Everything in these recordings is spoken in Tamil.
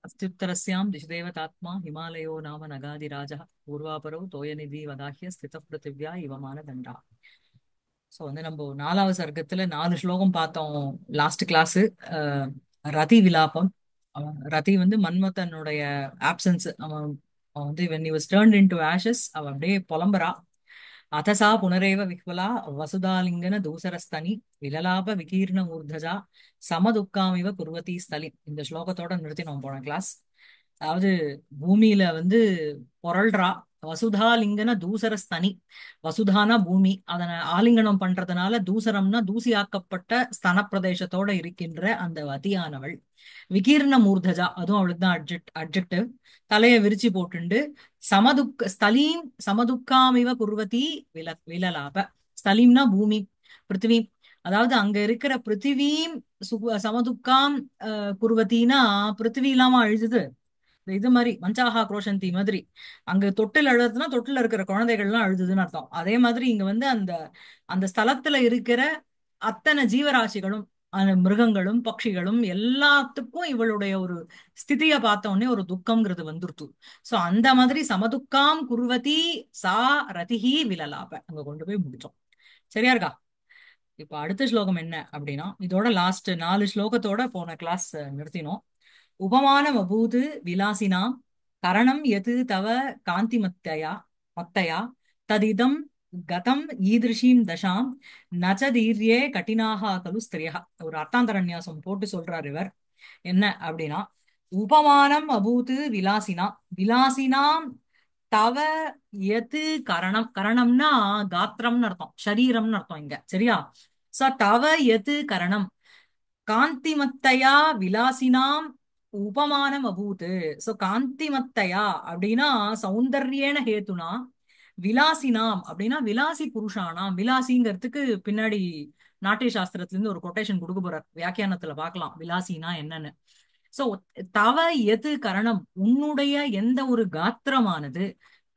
अस्त्युत्तरस्यां दिशदेवतात्मा हिमालयो नाम नगाधिराजः पूर्वापरौ तोयनिधि वदाह्य स्थितः पृथिव्या इव मानदण्डः. ஸோ வந்து நம்ம 4வது சர்க்கத்துல 4 ஸ்லோகம் பார்த்தோம் லாஸ்ட் கிளாஸ். ரதி விலாபம். ரதி வந்து மன்மதனுடைய ஆப்சன்ஸ். அவன் அவன் வந்து when he was turned into ashes அவன் அப்படியே புலம்புறா. அதசா புனரேவ விஹ்வலா வசுதாலிங்கன தூசரஸ்தனி விலலாப விகீர்ண மூர்தஜா சமதுக்காமிவ குர்வதி ஸ்தலி. இந்த ஸ்லோகத்தோட நிறுத்தினோம் போன கிளாஸ். அதாவது பூமியில வந்து புரள்றா. வசுதாலிங்கன தூசரஸ்தனி. வசுதானா பூமி, அதனை ஆலிங்கனம் பண்றதுனால தூசரம்னா தூசியாக்கப்பட்ட ஸ்தன பிரதேசத்தோட இருக்கின்ற அந்த வதியானவள். விகீர்ண மூர்தஜா, அதுவும் அவளுக்கு தான் அட்ஜெக்டிவ். தலையை விரிச்சு போட்டுண்டு ஸ்தலீம் சமதுக்காமிவ குர்வதி விலலாப. ஸ்தலீம்னா பூமி, பிருத்திவி. அதாவது அங்க இருக்கிற பிருத்திவீம் சமதுக்காம் குர்வத்தினா பிருத்திவி இல்லாம அழுதுது. இது மாதிரி மஞ்சாஹா குரோஷந்தி மாதிரி. அங்க தொட்டில் அழுதுன்னா தொட்டில் இருக்கிற குழந்தைகள்லாம் அழுதுன்னு அர்த்தம். அதே மாதிரி இங்க வந்து அந்த அந்த ஸ்தலத்துல இருக்கிற அத்தனை ஜீவராசிகளும் மிருகங்களும் பட்சிகளும் எல்லாத்துக்கும் இவளுடைய ஒரு ஸ்திதியை பார்த்த உடனே ஒரு துக்கம்ங்கிறது வந்துருத்து. சோ அந்த மாதிரி சமதுக்காம் குர்வதி சா ரதிஹி விலலாப அங்க கொண்டு போய் முடிச்சோம். சரியா இருக்கா? இப்ப அடுத்த ஸ்லோகம் என்ன அப்படின்னா, இதோட லாஸ்ட் 4 ஸ்லோகத்தோட போன கிளாஸ் நிறுத்தினோம். உபமானம் அபூது விலாசினாம் கரணம் எது தவ காந்தி மத்தயா ததிதம் கதம் ஈதிருஷீம் தசாம் நச்ச தீர்யே கட்டினாக கலு ஸ்திரியா. ஒரு அர்த்தாந்தரநியாசம் போட்டு சொல்றார் இவர். என்ன அப்படின்னா, உபமானம் அபூது விலாசினா விலாசினாம் தவ எது கரணம். கரணம்னா காத்திரம்னு அர்த்தம், சரீரம்னு அர்த்தம் இங்க. சரியா? ச தவ எது கரணம் காந்திமத்தையா விலாசினாம் உபமானம் அபூத். சோ காந்திமத்தையா அப்படின்னா சௌந்தர்யேன ஹேத்துனா, விலாசினாம் அப்படின்னா விலாசி புருஷானாம். விலாசிங்கிறதுக்கு பின்னாடி நாட்டிய சாஸ்திரத்துல இருந்து ஒரு கொட்டேஷன் கொடுக்க போறார், வியாக்கியானத்துல பார்க்கலாம் விலாசினா என்னன்னு. சோ தவ எது கரணம், உன்னுடைய எந்த ஒரு காத்திரமானது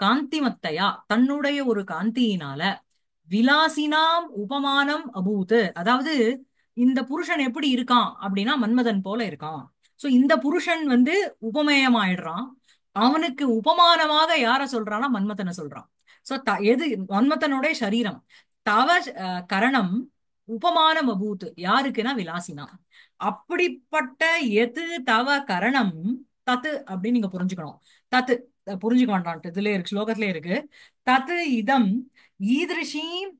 காந்திமத்தையா தன்னுடைய ஒரு காந்தியினால விலாசினாம் உபமானம் அபூத். அதாவது இந்த புருஷன் எப்படி இருக்கான் அப்படின்னா மன்மதன் போல இருக்கான். சோ இந்த புருஷன் வந்து உபமேயமாயிடுறான். அவனுக்கு உபமானமாக யார சொல்றான்னா மன்மதனை சொல்றான். சோ எது மன்மதனுடைய சரீரம். தவ கரணம் உபமானம் அபூத் யாருக்குன்னா விலாசினா. அப்படிப்பட்ட எது தவ கரணம் தத்து அப்படின்னு நீங்க புரிஞ்சுக்கணும். தத்து புரிஞ்சுக்க வேண்டாம், இதுல இருக்கு, ஸ்லோகத்திலே இருக்கு. தத்து இதம் ஈதிருஷீம்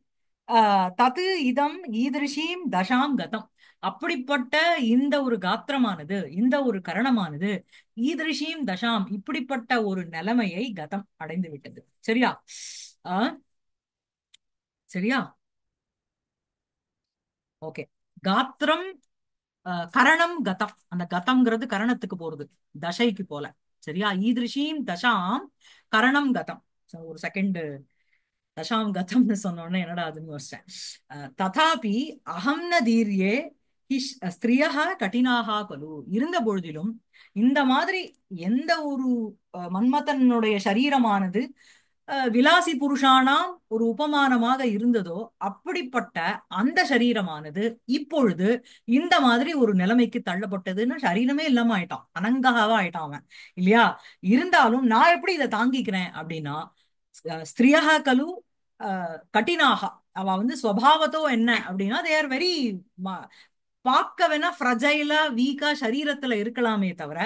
தது இதம் ஈதிருஷீம் தசாம் கதம். அப்படிப்பட்ட இந்த ஒரு காத்திரமானது, இந்த ஒரு கரணமானது ஈதிருஷீம் தசாம் இப்படிப்பட்ட ஒரு நிலைமையை கதம் அடைந்து விட்டது. சரியா? ஆஹ் சரியா? ஓகே. காத்திரம் கரணம் கதம். அந்த கதம்ங்கிறது கரணத்துக்கு போறது, தசைக்கு போல. சரியா? ஈதிருஷீம் தசாம் கரணம் கதம். ஒரு செகண்ட், தசாம் கதம்னு சொன்னோடனே என்னடா அதுன்னு யோசிச்சேன். ததாபி அகம் ந தீர்யே ஸ்திரியா கடினாகா கலு. இருந்த பொழுதிலும் இந்த மாதிரி எந்த ஒரு மன்மதனுடைய சரீரமானது விலாசி புருஷானாம் ஒரு உபமானமாக இருந்ததோ அப்படிப்பட்ட அந்த சரீரமானது இப்பொழுது இந்த மாதிரி ஒரு நிலைமைக்கு தள்ளப்பட்டதுன்னா சரீரமே இல்லாம ஆயிட்டான், அனங்காவா ஆயிட்டான் அவன். இல்லையா? இருந்தாலும் நான் எப்படி இதை தாங்கிக்கிறேன் அப்படின்னா, ஸ்திரியா கலு கட்டினாக. அவ வந்து ஸ்வபாவத்தோ என்ன அப்படின்னா தே ஆர் வெரி, பார்க்க வேணா ஃப்ரஜைலா வீக்கா சரீரத்துல இருக்கலாமே தவிர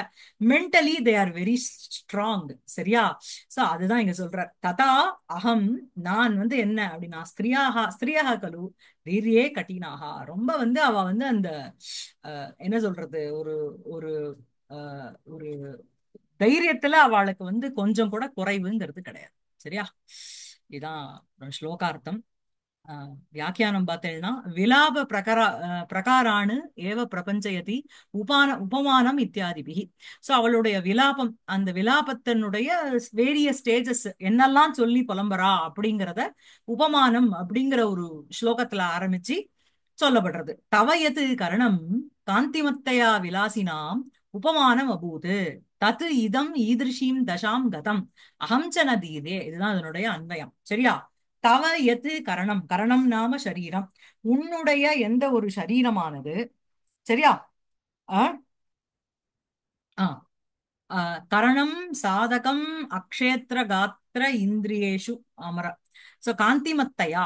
mentally they are very strong. சரியா? சோ அதுதான் இங்க சொல்ற. ததா அகம் நான் வந்து என்ன அப்படின்னா ஸ்திரியாக கலு வீரியே கட்டினாகா. ரொம்ப வந்து அவ வந்து அந்த என்ன சொல்றது, ஒரு ஒரு ஒரு தைரியத்துல அவளுக்கு வந்து கொஞ்சம் கூட குறைவுங்கிறது கிடையாது. சரியா? இதான் ஸ்லோகார்த்தம். வியாக்கியானம் பார்த்தேன்னா விலாப பிரகாரானு ஏவ பிரபஞ்சயதி உபமானம் இத்தியாதிபிகி. சோ அவளுடைய விலாபம், அந்த விலாபத்தினுடைய வேரியஸ் ஸ்டேஜஸ் என்னெல்லாம் சொல்லி புலம்புறா அப்படிங்கிறத உபமானம் அப்படிங்கிற ஒரு ஸ்லோகத்துல ஆரம்பிச்சு சொல்லப்படுறது. தவயது கரணம் காந்திமத்தையா விலாசினாம் உபமானம் அபூது தத்து இதம் ஈதிருஷீம் தசாம் கதம் அகம் ச நதீதே. இதுதான் அதனுடைய அன்வயம். சரியா? தவ எது கரணம், கரணம் நாம சரீரம், உன்னுடைய எந்த ஒரு சரீரமானது. சரியா? ஆ ஆ கரணம் சாதகம் அக்ஷேத்திர காத்திர இந்திரியேஷு அமர. சோ காந்திமத்தையா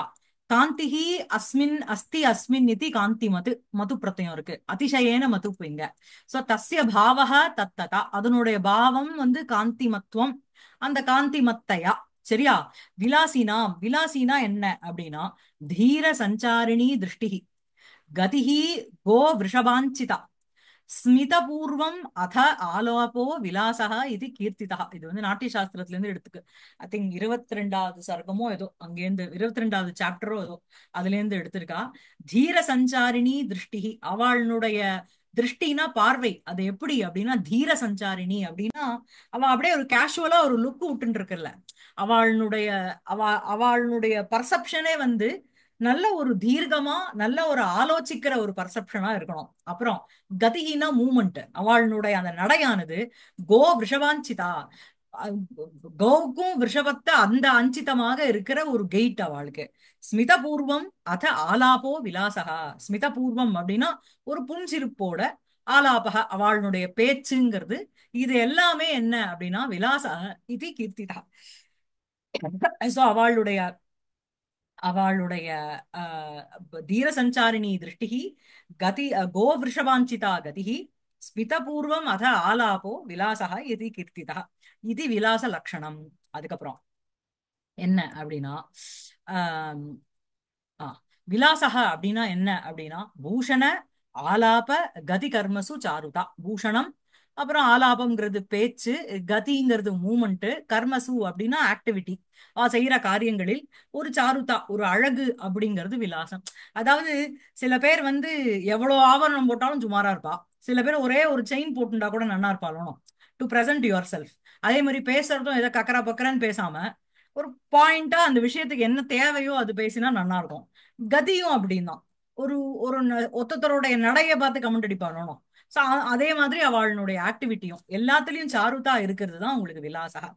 காந்திஹி அஸ்மின் அஸ்தி அஸ்மின் இதி காந்திமது மது பிரத்யம் இருக்கு அதிசயேன மது இங்க. சோ தஸ்ய பாவக தத்ததா அதனுடைய பாவம் வந்து காந்திமத்துவம் அந்த காந்திமத்தையா. சரியா. விலாசினாம் விலாசினா என்ன அப்படின்னா தீர சஞ்சாரிணி திருஷ்டிஹி கதிஹி கோ விஷபாஞ்சிதா ஸ்மிதபூர்வம் அத ஆலாபோ விலாசக இது கீர்த்திதா. இது வந்து நாட்டிய சாஸ்திரத்துல இருந்து எடுத்துக்கு. ஐ திங்க் 22வது சர்க்கமோ ஏதோ அங்கேருந்து 22வது சாப்டரோ ஏதோ அதுல இருந்து எடுத்திருக்கா. தீர சஞ்சாரிணி திருஷ்டி அவளுடைய திருஷ்டினா பார்வை அது எப்படி அப்படின்னா தீர சஞ்சாரிணி அப்படின்னா அவ அப்படியே ஒரு கேஷுவலா ஒரு லுக் விட்டுன்னு இருக்குல்ல. அவளுடைய அவ அவளுடைய பர்செப்ஷனே வந்து நல்ல ஒரு தீர்க்கமா நல்ல ஒரு ஆலோசிக்கிற ஒரு பர்செப்ஷனா இருக்கணும். அப்புறம் கதிஹீனா மூமெண்ட் அவளுடைய அந்த நடையானது கோ விஷவாஞ்சிதா அஹ் கோவுக்கும் விஷபத்த அந்த அஞ்சிதமாக இருக்கிற ஒரு கெயிட் அவளுக்கு. ஸ்மிதபூர்வம் அத ஆலாபோ விலாசகா. ஸ்மிதபூர்வம் அப்படின்னா ஒரு புன்சிரிப்போட ஆலாபக அவளுடைய பேச்சுங்கிறது இது எல்லாமே என்ன அப்படின்னா விலாச இது கீர்த்திதா. சோ அவளுடைய அவளுடைய தீர சஞ்சாரிணி திருஷ்டி கதி கோ விஷவாஞ்சிதா கதி ஸ்மிதபூர்வம் அத ஆலாபோ விலாசா இது கீர்த்திதா இது விலாச லட்சணம். அதுக்கப்புறம் என்ன அப்படின்னா ஆஹ் ஆ விலாசக அப்படின்னா என்ன அப்படின்னா பூஷண ஆலாப கதி கர்மசு சாருதா. பூஷணம் அப்புறம் ஆலாபம்ங்கிறது பேச்சு கதிங்கிறது மூமெண்ட் கர்மசு அப்படின்னா ஆக்டிவிட்டி செய்யற காரியங்களில் ஒரு சாருதா ஒரு அழகு அப்படிங்கிறது விலாசம். அதாவது சில பேர் வந்து எவ்வளவு ஆபரணம் போட்டாலும் சுமாரா இருப்பா. சில பேர் ஒரே ஒரு செயின் போட்டுண்டா கூட நன்னா இருப்பாளோ டு பிரசன்ட் யுவர் செல்ஃப். அதே மாதிரி பேசுறதும் ஏதோ கக்கரா பக்கரான்னு பேசாம ஒரு பாயிண்டா அந்த விஷயத்துக்கு என்ன தேவையோ அது பேசினா நல்லா இருக்கும். கதியும் அப்படின்னா ஒரு ஒரு ஒத்தத்தருடைய நடைய பார்த்து கமெண்ட் அடிப்பானோ. சோ அதே மாதிரி அவளுடைய ஆக்டிவிட்டியும் எல்லாத்துலயும் சாருதா இருக்கிறது தான் உங்களுக்கு விலாசகா.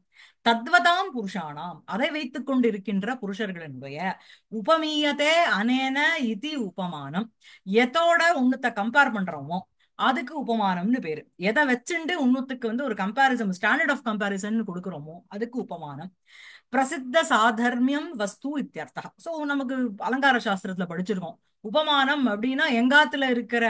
தத்வதாம் புருஷானாம் அதை வைத்துக் கொண்டிருக்கின்ற புருஷர்களினுடைய உபமீயத்தே அனேன இதி உபமானம். எதோட உன்னத்தை கம்பேர் பண்றோமோ அதுக்கு உபமானம்னு பேரு. எதை வச்சுண்டு உன்னத்துக்கு வந்து ஒரு கம்பாரிசன் ஸ்டாண்டர்ட் ஆஃப் கம்பாரிசன் கொடுக்குறோமோ அதுக்கு உபமானம். பிரசித்த சாதர்மியம் வஸ்து இத்தியர்த்தா. சோ நமக்கு அலங்கார சாஸ்திரத்துல படிச்சிருக்கோம் உபமானம் அப்படின்னா எங்காத்துல இருக்கிற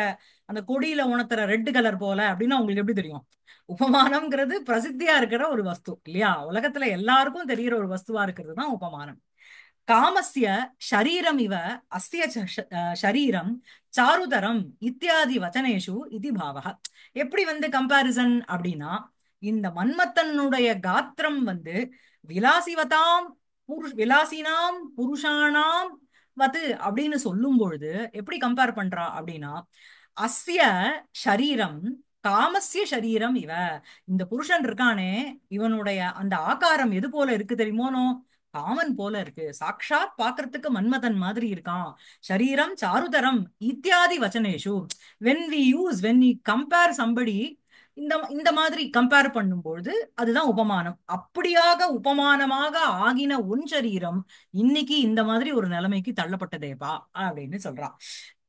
அந்த கொடியில உணர்த்துற ரெட் கலர் போல அப்படின்னா உங்களுக்கு எப்படி தெரியும். உபமானம்ங்கிறது பிரசித்தியா இருக்கிற ஒரு வஸ்து இல்லையா. உலகத்துல எல்லாருக்கும் தெரிகிற ஒரு வஸ்துவா இருக்கிறது தான் உபமானம். காமஸ்ய ஷரீரம் இவ அஸ்ய ஷரீரம் சாருதரம் இத்தியாதி வச்சனேஷு இது பாவக. எப்படி வந்து கம்பாரிசன் அப்படின்னா இந்த மன்மத்தனுடைய காத்திரம் வந்து விலாசிவதாம் விலாசினாம் புருஷானாம் வது அப்படின்னு சொல்லும் பொழுது எப்படி கம்பேர் பண்றா அப்படின்னா அஸ்ய ஷரீரம் காமஸ்ய ஷரீரம் இவ. இந்த புருஷன் இருக்கானே இவனுடைய அந்த ஆகாரம் எது போல இருக்கு தெரியுமோனோ காமன் போல இருக்கு. சாக்ஷாத் பாக்குறதுக்கு மன்மதன் மாதிரி இருக்கான். ஷரீரம் சாருதரம் இத்தியாதி வச்சனேஷு when we compare somebody இந்த இந்த மாதிரி கம்பேர் பண்ணும்பொழுது அதுதான் உபமானம். அப்படியாக உபமானமாக ஆகின உன் சரீரம் இன்னைக்கு இந்த மாதிரி ஒரு நிலைமைக்கு தள்ளப்பட்டதேப்பா அப்படின்னு சொல்றான்.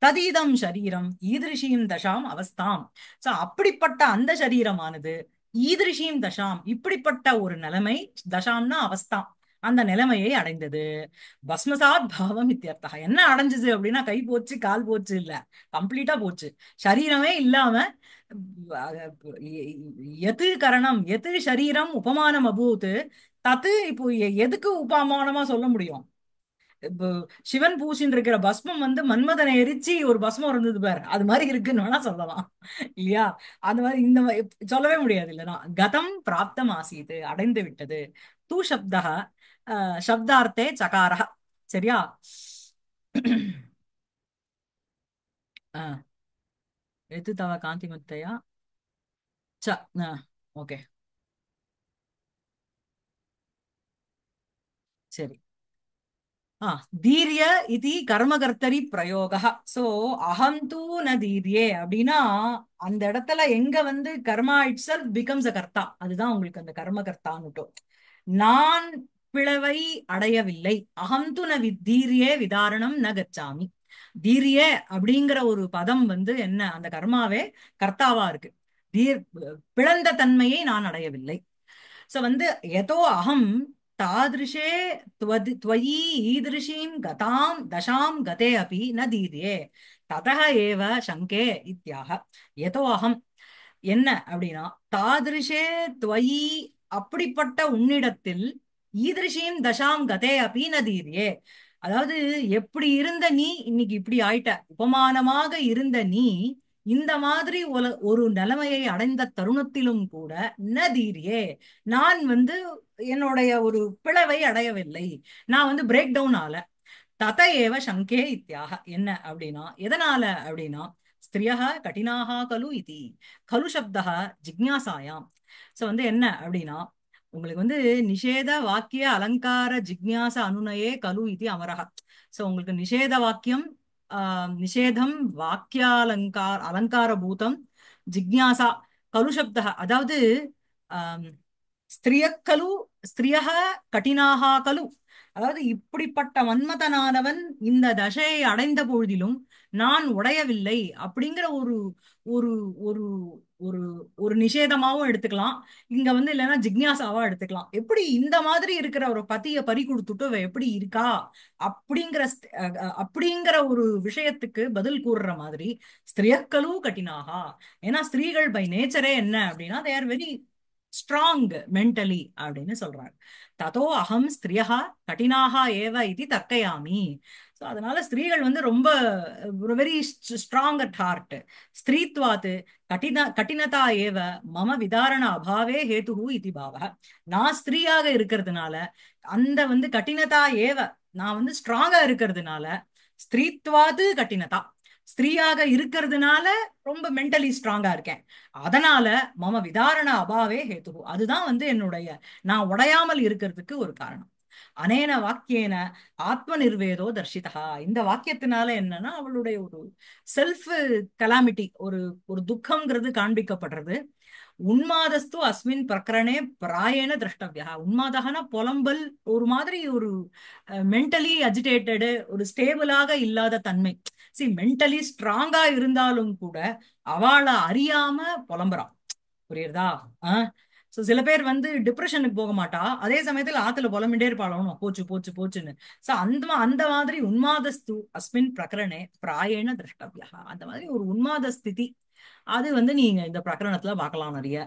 ததீதம் சரீரம் ஈதிருஷியும் தசாம் அவஸ்தாம். சோ அப்படிப்பட்ட அந்த சரீரமானது ஈதிருஷியும் தசாம் இப்படிப்பட்ட ஒரு நிலைமை தசாம்னா அவஸ்தாம் அந்த நிலைமையை அடைந்தது. பஸ்மசாத் பாவம் இத்தியர்த்தா. என்ன அடைஞ்சது அப்படின்னா கை போச்சு கால் போச்சு இல்ல கம்ப்ளீட்டா போச்சு. சரீரமே இல்லாம எது கரணம் எது சரீரம் உபமானம் அபூத் தத்து. இப்போ எதுக்கு உபமானமா சொல்ல முடியும். இப்போ சிவன் பூசின்னு இருக்கிற பஸ்மம் வந்து மன்மதனை எரிச்சு ஒரு பஸ்மம் இருந்தது பாரு அது மாதிரி இருக்குன்னு வேணா சொல்லலாம் இல்லையா. அந்த மாதிரி சொல்லவே முடியாது இல்லைன்னா கதம் பிராப்தம் ஆசீது அடைந்து விட்டது. தூ சப்தா சப்தார்த்தே சகாரஹ. சரியா. எது தவ காந்திமத்தையா ச ஓகே சரி. தீர்ய இது கர்மகர்த்தரி பிரயோக. சோ அகம் தூ ந தீர்யே அப்படின்னா அந்த இடத்துல எங்க வந்து கர்மா இட் செல்ஃப் பிகம்ஸ் அ கர்த்தா அதுதான் உங்களுக்கு அந்த கர்மகர்த்தான்னுட்டோ. நான் பிளவை அடையவில்லை. அகம் து ந தீர்யே விதாரணம் ந கச்சாமி. தீர்யே அப்படிங்கிற ஒரு பதம் வந்து என்ன அந்த கர்மாவே கர்த்தாவா இருக்கு. தீர் பிளந்த தன்மையை நான் அடையவில்லை. சோ வந்து எதோ அகம் தாதிருஷே त्वयि ஈதிருஷீம் கதாம் தசாம் கதே அபி ந தீர்யே ததஹ ஏவ சங்கே இத்யாக. எதோ அகம் என்ன அப்படின்னா தாதிருஷே त्वयि அப்படிப்பட்ட உன்னிடத்தில் ஈதிருஷீம் தசாம் கதே அபி ந தீர்யே. அதாவது எப்படி இருந்த நீ இன்னைக்கு இப்படி ஆயிட்ட, உபமானமாக இருந்த நீ இந்த மாதிரி ஒரு நிலைமையை அடைந்த தருணத்திலும் கூட ந தீரியே, நான் வந்து என்னுடைய ஒரு பிளவை அடையவில்லை, நான் வந்து பிரேக் டவுன் ஆல. தத ஏவ சங்கே இத்தியாக. என்ன அப்படின்னா எதனால அப்படின்னா ஸ்திரியா கடினாக கலு இதி கலு சப்தா ஜிக்ஞாசாயாம். சோ வந்து என்ன அப்படின்னா உங்களுக்கு வந்து நிஷேத வாக்கிய அலங்கார ஜிக்ஞாச அனுநயே கலு இது அமரக. சோ உங்களுக்கு நிஷேத வாக்கியம், நிஷேதம் வாக்கியாலங்கார அலங்கார பூதம் ஜிக்ஞாசா கலு சப்தா. அதாவது ஆம், ஸ்திரியக்கலு ஸ்திரியா கடினாக கலு. அதாவது இப்படிப்பட்ட மன்மதனானவன் இந்த தசையை அடைந்த பொழுதிலும் நான் உடையவில்லை அப்படிங்கிற ஒரு ஒரு ஒரு ஒரு ஒரு நிஷேதமாவும் எடுத்துக்கலாம். இங்க வந்து இல்லைன்னா ஜிக்ஞாசாவா எடுத்துக்கலாம். எப்படி இந்த மாதிரி இருக்கிற ஒரு பத்திய பறி கொடுத்துட்டு அவ எப்படி இருக்கா அப்படிங்கிற அப்படிங்கிற ஒரு விஷயத்துக்கு பதில் கூறுற மாதிரி ஸ்திரியக்கலு கட்டினாகா. ஏன்னா ஸ்திரீகள் பை நேச்சரே என்ன அப்படின்னா they are very strong mentally அப்படின்னு சொல்றாங்க. ததோ அகம் ஸ்திரியா கடினாக ஏவ இது தர்க்கயாமி. ஸோ அதனால ஸ்திரீகள் வந்து ரொம்ப வெரி ஸ்ட்ராங் அட் ஹார்ட். ஸ்திரீத்வாத் கடினதா ஏவ மம விதாரண அபாவே ஹேதுஹு இதி பாவ. நான் ஸ்திரீயாக இருக்கிறதுனால அந்த வந்து கடினதா ஏவ, நான் வந்து ஸ்ட்ராங்கா இருக்கிறதுனால ஸ்திரீத்வாது கடினதா, ஸ்திரீயாக இருக்கிறதுனால ரொம்ப மென்டலி ஸ்ட்ராங்கா இருக்கேன். அதனால மம விதாரண அபாவே ஹேது, அதுதான் வந்து என்னுடைய நான் உடையாமல் இருக்கிறதுக்கு ஒரு காரணம். அனேன வாக்கியேன ஆத்ம நிர்வேதோ தர்ஷிதா. இந்த வாக்கியத்தினால என்னன்னா அவளுடைய ஒரு செல்ஃப் கலாமிட்டி, ஒரு ஒரு துக்கம்ங்கிறது காண்பிக்கப்படுறது. உன்மாதஸ்து அஸ்மின் பிரகரணே பிராயேண திரஷ்டவியா. உன்மாதகன புலம்பல், ஒரு மாதிரி ஒரு மென்டலி அஜிடேட்டடு, ஒரு ஸ்டேபிளாக இல்லாத தன்மை. சி மென்டலி ஸ்ட்ராங்கா இருந்தாலும் கூட அவளை அறியாம புலம்புறான். புரியுறதா? சோ சில பேர் வந்து டிப்ரெஷனுக்கு போக மாட்டா, அதே சமயத்துல ஆத்துல புலம்பிட்டே இருப்பாளோ போச்சு போச்சு போச்சுன்னு. சோ அந்த மாதிரி உன்மாதஸ்து அஸ்மின் பிரகரணே பிராயேண திரஷ்டவியா. அந்த மாதிரி ஒரு உன்மாத ஸ்திதி அது வந்து நீங்க இந்த பிரகரணத்துல பார்க்கலாம் நிறைய.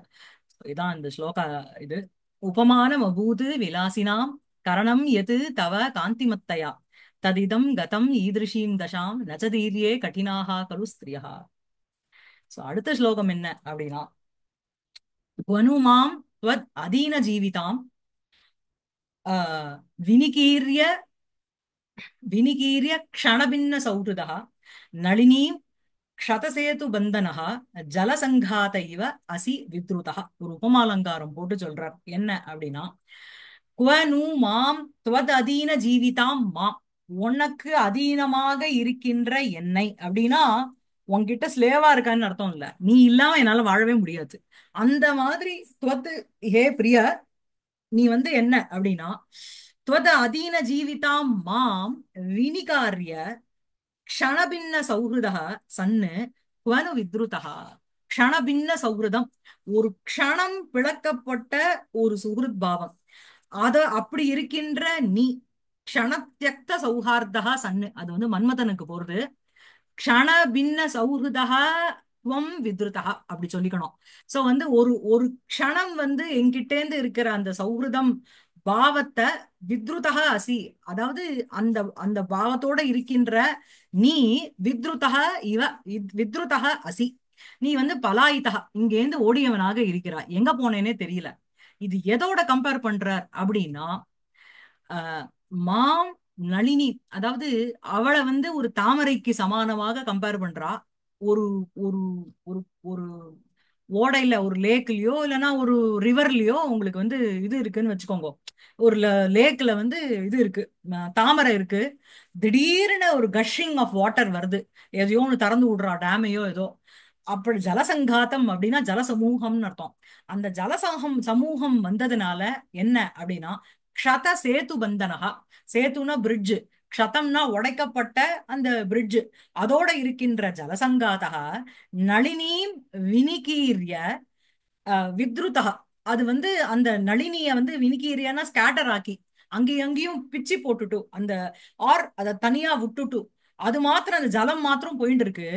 So இதான் இந்த ஸ்லோகா. இது உபமானம் அபூது விலாசினாம் கரணம் எது தவ காந்திமத்தயா ததிதம் கதம் ஈதிருஷீம் தசாம் நச்சதீரியே கடினாக கலு ஸ்திரியா. சோ அடுத்த ஸ்லோகம் என்ன அப்படின்னா வனுமாம் त्वद् அதீன ஜீவிதாம் வினிகீர்ய வினிகீர்ய க்ஷணபின்ன சௌஹிருதः நளினீம் க்ஷதசேது பந்தனः ஜலசங்காத இவ அசி வித்ருதः. ஒரு உபமாலங்காரம் போட்டு சொல்றார். என்ன அப்படின்னா குவனு மாம் துவத் அதீன ஜீவிதாம் மாம், உனக்கு அதீனமாக இருக்கின்ற என்னை. அப்படின்னா உன்கிட்ட ஸ்லேவா இருக்கான்னு அர்த்தம் இல்ல, நீ இல்லாம என்னால வாழவே முடியாது. அந்த மாதிரி துவத்து ஹே பிரிய, நீ வந்து என்ன அப்படின்னா துவத அதீன ஜீவிதாம் மாம் வினிகாரிய க்ஷணபின்ன சௌஹிருதः சன்னு குவனு வித்ருதः. க்ஷணபின்ன சௌஹிருதம், ஒரு க்ஷணம் பிளக்கப்பட்ட ஒரு சுஹிருத் பாவம், அத அப்படி இருக்கின்ற நீ க்ஷணத்யக்த சௌஹார்தா சன்னு, அது வந்து மன்மதனுக்கு போறது. க்ஷண பின்ன சௌஹிருதா துவம் வித்ருதா அப்படி சொல்லிக்கணும். சோ வந்து ஒரு ஒரு க்ஷணம் வந்து என்கிட்டேந்து இருக்கிற அந்த சௌஹிருதம் பாவத்தை வித்ருதா அசி, அதாவது அந்த அந்த பாவத்தோட இருக்கின்ற நீ வித்ருதா இவ வித்ருதா அசி, நீ வந்து பலாயிதா இங்கேந்து ஓடியவனாக இருக்கிறாய், எங்க போனேனே தெரியல. இது எதோட கம்பேர் பண்றார் அப்படின்னா ஆஹ் மாம் நளினி, அதாவது அவளை வந்து ஒரு தாமரைக்கு சமானமாக கம்பேர் பண்றா. ஒரு ஒரு ஒரு ஒரு ஓடையில ஒரு லேக்லயோ இல்லைன்னா ஒரு ரிவர்லயோ உங்களுக்கு வந்து இது இருக்குன்னு வச்சுக்கோங்க. ஒரு லேக்ல வந்து இது இருக்கு, தாமரை இருக்கு. திடீர்னு ஒரு கஷிங் ஆஃப் வாட்டர் வருது, எதையோ ஒன்று திறந்து விடுறா, டேமையோ ஏதோ. அப்படி ஜலசங்காத்தம் அப்படின்னா ஜலசமூகம்னு அர்த்தம். அந்த சமூகம் வந்ததுனால என்ன அப்படின்னா க்ஷத சேது பந்தனகா. சேத்துனா பிரிட்ஜ், க்ஷதம்னா உடைக்கப்பட்ட அந்த பிரிட்ஜ், அதோட இருக்கின்ற ஜலசங்காதா நளினீம் வினிகீர்ய வித்ருதா. அது வந்து அந்த நளினிய வந்து வினிகீரியனா ஸ்கேட்டர் ஆக்கி அங்கேயும் அங்கேயும் பிச்சி போட்டுட்டு அந்த ஆர் அதை தனியா விட்டுட்டு அது மாத்திரம் அந்த ஜலம் மாத்திரம் போயிட்டு இருக்கு.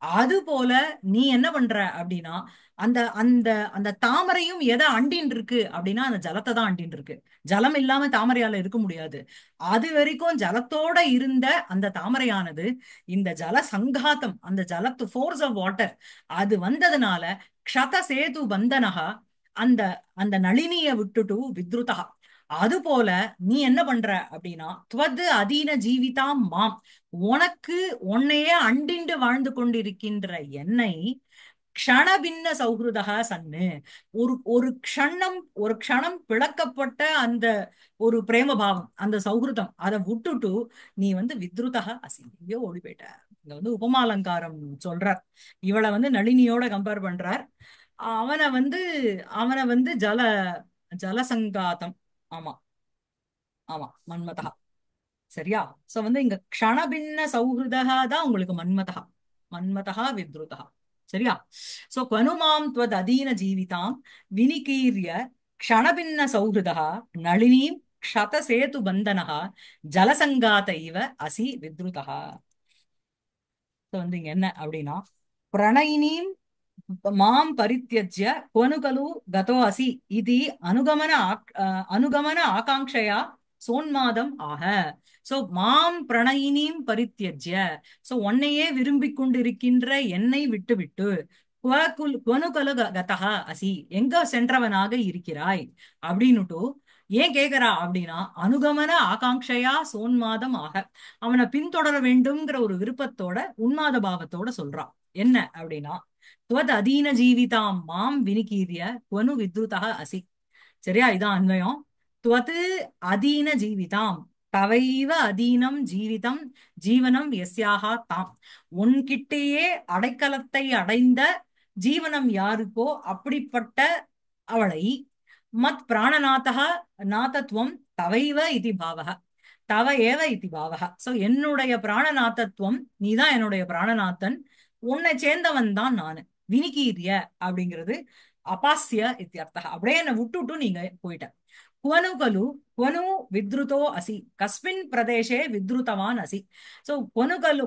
அது போல நீ என்ன பண்ற அப்படின்னா அந்த அந்த அந்த தாமரையும் எதை அண்டின்னு இருக்கு அப்படின்னா அந்த ஜலத்தை தான் அண்டின்னு இருக்கு. ஜலம் இல்லாம தாமரையால இருக்க முடியாது. அது வரைக்கும் ஜலத்தோட இருந்த அந்த தாமரையானது இந்த ஜல சங்காத்தம், அந்த ஜலத்து ஃபோர்ஸ் ஆஃப் வாட்டர் அது வந்ததுனால க்ஷத சேது பந்தனகா அந்த அந்த நளினிய விட்டுட்டு வித்ருதா. அது போல நீ என்ன பண்ற அப்படின்னா துவது அதீன ஜீவிதாம் மாம், உனக்கு உன்னையே அண்டிண்டு வாழ்ந்து கொண்டிருக்கின்ற என்னை க்ஷணபின்ன சௌஹிருதா சன்னு, ஒரு ஒரு க்ஷணம் ஒரு க்ஷணம் பிளக்கப்பட்ட அந்த ஒரு பிரேம பாவம் அந்த சௌஹிருதம் அதை விட்டுட்டு நீ வந்து வித்ருதா அசி, எங்கேயோ ஓடி போயிட்ட. இங்க வந்து உபமாலங்காரம் சொல்றார். இவளை வந்து நளினியோட கம்பேர் பண்றார். அவனை வந்து அவனை வந்து ஜலசங்காதம். ஆமா, ஆமா, மன்மதா. சரியா? சோ வந்து இங்க க்ஷணபின்ன சௌஹிருதா தான் உங்களுக்கு மன்மதா, மன்மதா வித்ருதா. சரியா? சோ கனுமாம் त्वद् அதீன ஜீவிதாம் வினிகீர்ய க்ஷணபின்ன சௌஹிருதா நளினீம் க்ஷத சேது பந்தனஹ ஜலசங்காத இவ அசி வித்ருதா. சோ வந்து இங்க என்ன அப்படின்னா பிரணயினீம் மாம் பரித்யஜ்ய क्वनु खलु गतो असि इति அனுகமன ஆகாங்க்ஷயா சோன்மாதம் ஆக. சோ மாம் பிரணயினீம் பரித்யஜ்ய, சோ உன்னையே விரும்பிக் கொண்டிருக்கின்ற என்னை விட்டு விட்டு क्वनु खलु गतः असि, எங்க சென்றவனாக இருக்கிறாய் அப்படின்னுட்டு ஏன் கேக்குறா அப்படின்னா அனுகமன ஆகாங்க்ஷயா சோன்மாதம் ஆக, அவனை பின்தொடர வேண்டும்ங்கிற ஒரு விருப்பத்தோட உன்மாத பாவத்தோட சொல்றான். என்ன அப்படின்னா துவத் அதீன ஜீவிதாம் மாம் வினிகீரிய குவனு வித்ருதா அசி. சரியா? இதான் அன்வயம். துவத் அதீன ஜீவிதாம் தவைவ அதீனம் ஜீவிதம் ஜீவனம் எஸ்யாஹா தாம், உன்கிட்டேயே அடைக்கலத்தை அடைந்த ஜீவனம் யாருக்கோ அப்படிப்பட்ட அவளை மத் பிராணநாதः நாதத்வம் தவைவ இதி பாவக தவ ஏவ இதி பாவக. சோ என்னுடைய பிராணநாதத்துவம், நீதான் என்னுடைய பிராணநாதன், உன்னை சேர்ந்தவன் தான் நானு. வினிகீரிய அப்படிங்கிறது அபாஸ்ய இத்தியர்த்தः, அப்படியே என்னை விட்டுட்டு நீங்க போயிட்ட. குவனு கலு குவனு வித்ருதோ அசி கஸ்மின் பிரதேசே வித்ருதவான் அசி. சோ குவனு கலு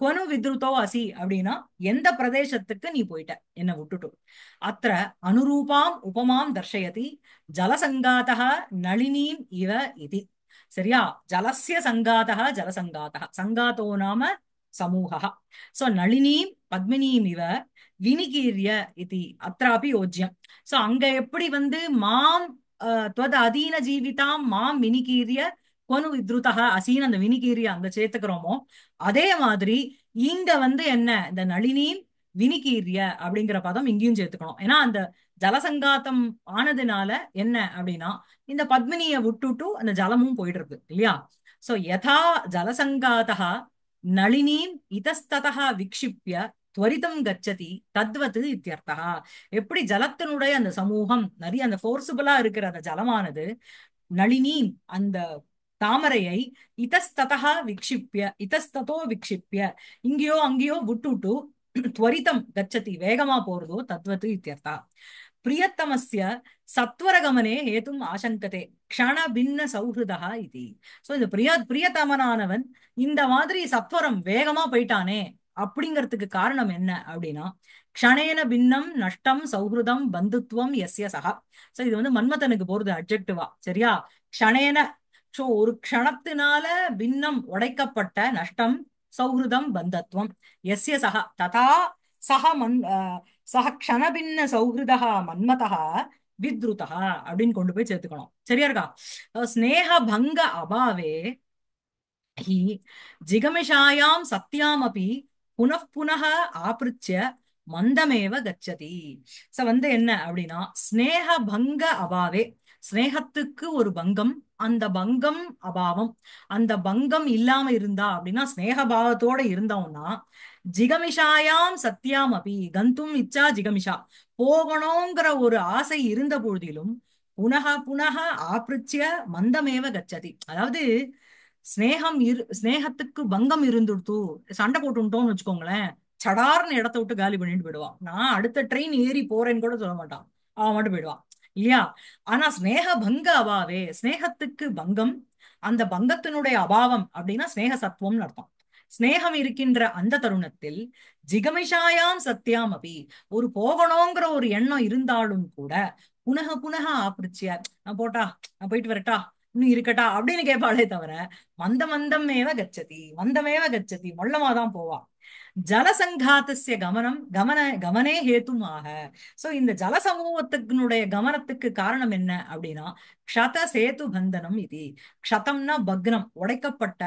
குவனு வித்ருதோ அசி அப்படின்னா எந்த பிரதேசத்துக்கு நீ போயிட்ட என்ன விட்டுட்டு. அத்த அனுரூபாம் உபமாம் தர்ஷயதி ஜலசங்காதः நளினீம் இவ இதி. சரியா? ஜலஸ்ய சங்காதः ஜலசங்காதः சங்காதோ நாம சமூகः. சோ நளினீம் பத்மினீம் இவ வினிகீரிய இதி அत्रापि யோஜ்யம். சோ அங்க எப்படி வந்து மாம் त्वद् அதீன ஜீவிதாம் மாம் வினிகீரிய கொனு வித்ருதா அசீன் அந்த வினிகீரிய அங்க சேர்த்துக்கிறோமோ அதே மாதிரி இங்க வந்து என்ன இந்த நளினி வினிகீரிய அப்படிங்கிற பதம் இங்கேயும் சேர்த்துக்கணும். ஏன்னா அந்த ஜலசங்காத்தம் ஆனதுனால என்ன அப்படின்னா இந்த பத்மினிய விட்டுட்டு அந்த ஜலமும் போயிட்டு இருக்கு இல்லையா? சோ யதா ஜலசங்காதா நளினீம் இதஸ்ததா விக்ஷிப்ய துவரிதம் கச்சதி தத்வத் இத்தியர்த்தா. எப்படி ஜலத்தினுடைய அந்த சமூகம் நிறைய அந்த ஃபோர்ஸபிளா இருக்கிற அந்த ஜலமானது நளினி அந்த தாமரையை இதஸ்ததா விக்ஷிப்ய இதஸ்ததோ விக்ஷிப்ய இங்கேயோ அங்கேயோ விட்டுட்டு துவரிதம் கச்சதி வேகமா போறதோ தத்வத் இத்தியர்த்தா. பிரியத்தமஸ்ய சத்வரகமனே ஏதும் ஆசங்கதே க்ஷண பின்ன சௌஹிருதா இது. சோ இந்த பிரியத்தமனானவன் இந்த மாதிரி சத்வரம் வேகமா போயிட்டானே அப்படிங்கிறதுக்கு காரணம் என்ன அப்படின்னா க்ஷணேன பின்னம் நஷ்டம் சௌஹிருதம் பந்துத்துவம் எஸ்ய சகா. சோ இது வந்து மன்மதனுக்கு போறது அட்ஜெக்டிவா. சரியா? க்ஷணேன, சோ ஒரு க்ஷணத்தினால பின்னம் உடைக்கப்பட்ட நஷ்டம் சௌஹிருதம் பந்தத்துவம் எஸ்ய சகா ததா சக சக க்ஷணபின்ன சௌஹிருதா மன்மதா வித்ருதா அப்படின்னு கொண்டு போய் சேர்த்துக்கணும். சரியா இருக்கா? ஸ்னேக பங்க அபாவே हि जिगमिषायां सत्यामपि पुनः पुनः ஆபிருச்சிய மந்தமேவ கச்சதி. சோ வந்து என்ன அப்படின்னா ஸ்னேக பங்க அபாவே, ஸ்னேகத்துக்கு ஒரு பங்கம், அந்த பங்கம் அபாவம், அந்த பங்கம் இல்லாம இருந்தா அப்படின்னா ஸ்னேக பாவத்தோட இருந்தோம்னா ஜிகமிஷாயாம் சத்யாம் அபி கந்தும் இச்சா ஜிகமிஷா போகணுங்கிற ஒரு ஆசை இருந்த பொழுதிலும் புனக புனக ஆபிருச்சிய மந்தமேவ கச்சதி. அதாவது ஸ்னேகத்துக்கு பங்கம் இருந்துடுத்து, சண்டை போட்டுட்டோம்னு வச்சுக்கோங்களேன், சடார்னு இடத்த விட்டு காலி பண்ணிட்டு போயிடுவான். நான் அடுத்த ட்ரெயின் ஏறி போறேன்னு கூட சொல்ல மாட்டான், அவன் மட்டும் போயிடுவான் இல்லையா? ஆனா ஸ்னேக பங்க அபாவே, ஸ்னேகத்துக்கு பங்கம், அந்த பங்கத்தினுடைய அபாவம் அப்படின்னா ஸ்னேக சத்துவம்னு அர்த்தம். ஸ்னேகம் இருக்கின்ற அந்த தருணத்தில் ஜிகமிஷாயாம் சத்யாம் அபி, ஒரு போகணுங்கிற ஒரு எண்ணம் இருந்தாலும் கூட புனக புனக ஆப்பிருச்சியா, நான் போட்டா, நான் போயிட்டு வரட்டா, இன்னும் இருக்கட்டா அப்படின்னு கேட்பாளே தவிர மந்த மந்தமேவ கச்சதி, மந்தமேவ கச்சதி, மொள்ளமாதான் போவா. ஜலசங்காத்தஸ்ய கமனம் கமனே ஹேத்துமாக. சோ இந்த ஜலசமூகத்தினுடைய கமனத்துக்கு காரணம் என்ன அப்படின்னா க்ஷத சேது பந்தனம் இது. க்ஷதம்னா பக்னம், உடைக்கப்பட்ட,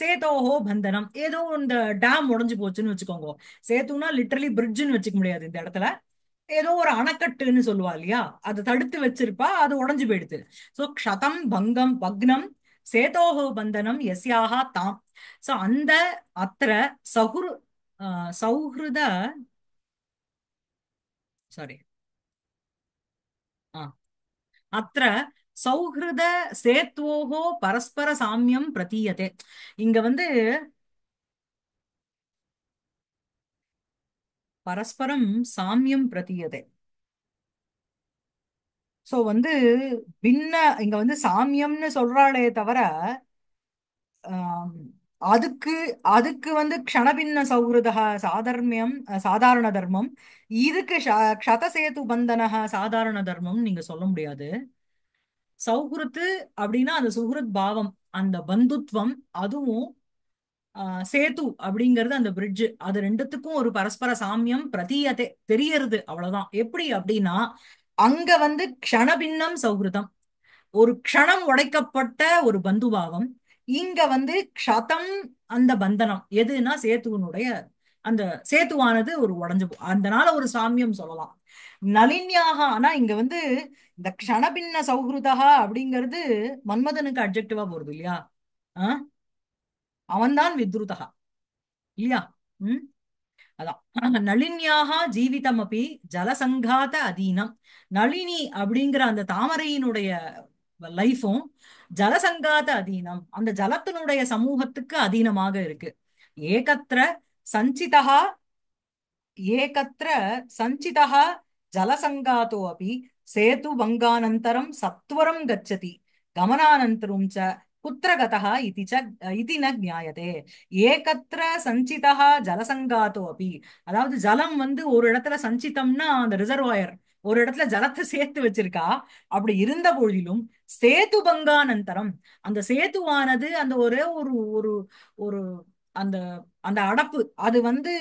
சேதோஹோ பந்தனம், ஏதோ இந்த டேம் உடைஞ்சு போச்சுன்னு வச்சுக்கோங்க. சேத்துனா லிட்டரலி பிரிட்ஜ்னு வச்சுக்க முடியாது இந்த இடத்துல, ஏதோ ஒரு அணைக்கட்டுன்னு சொல்லுவா இல்லையா, அதை தடுத்து வச்சிருப்பா, அது உடைஞ்சு போயிடுது. சோ க்ஷதம் பங்கம் பக்னம் சேதோஹோ பந்தனம் யஸ்யாக தாம். சோ அந்த அத்திர சகுரு சௌஹிருத, சாரி, அத்திர சௌஹிருத சேத்வோஹோ பரஸ்பர சாமியம் பிரதீயதே. இங்க வந்து பரஸ்பரம் சாமியம் பிரதீயதே. சோ வந்து பின்ன, இங்க வந்து சாமியம்னு சொல்றாளே தவிர ஆம், அதுக்கு அதுக்கு வந்து க்ஷணபின்ன சௌஹிருத சாதர்மியம், சாதாரண தர்மம். இதுக்கு க்ஷதசேது பந்தனஹ சாதாரண தர்மம் நீங்க சொல்ல முடியாது. சௌஹிருத்து அப்படின்னா அந்த சுஹ்ருத் பாவம், அந்த பந்துத்வம், அதுவும் சேது அப்படிங்கிறது அந்த பிரிட்ஜ், அது ரெண்டுத்துக்கும் ஒரு பரஸ்பர சாமியம் பிரதீயத்தை தெரியறது, அவ்வளவுதான். எப்படி அப்படின்னா அங்க வந்து க்ஷணபின்னம் சௌஹிருதம், ஒரு க்ஷணம் உடைக்கப்பட்ட ஒரு பந்துபாவம். இங்க வந்து க்ஷதம், அந்த பந்தனம் எதுனா சேத்துவனுடைய அந்த சேத்துவானது ஒரு அதனால ஒரு சாமியம் சொல்லலாம். நளின்யாக, ஆனா இங்க வந்து இந்த க்ஷணபின்ன சௌஹிருதா அப்படிங்கிறது மன்மதனுக்கு அட்ஜெக்டிவா போறது இல்லையா? ஆஹ் அவன்தான் வித்ருதா இல்லையா? ம் அதான் நளின்யாக ஜீவிதம் அப்படி ஜலசங்காத அதீனம். நளினி அப்படிங்கிற அந்த தாமரையினுடைய லைஃபும் ஜலசங்காத அதீனம், அந்த ஜலத்தினுடைய சமூகத்துக்கு அதீனமாக இருக்கு. ஏகத்திர சஞ்சிதா, ஏகத்திர சஞ்சிதः ஜலசங்காதோ अपि சேதுபங்கானந்தரம் சத்வரம் கச்சதி கமனானந்தரம் ச குத்திர கதः இதி ந ஞாயதே. ஏகத்திர சஞ்சிதः ஜலசங்காதோ अपि, அதாவது ஜலம் வந்து ஒரு இடத்துல சஞ்சிதம்னா அந்த ரிசர்வாயர் ஒரு இடத்துல ஜலத்தை சேர்த்து வச்சிருக்கா. அப்படி இருந்த பொழுதிலும் சேது பங்கானந்தரம், அந்த சேதுவானது அந்த ஒரே ஒரு ஒரு ஒரு அந்த அந்த அடப்பு அது வந்து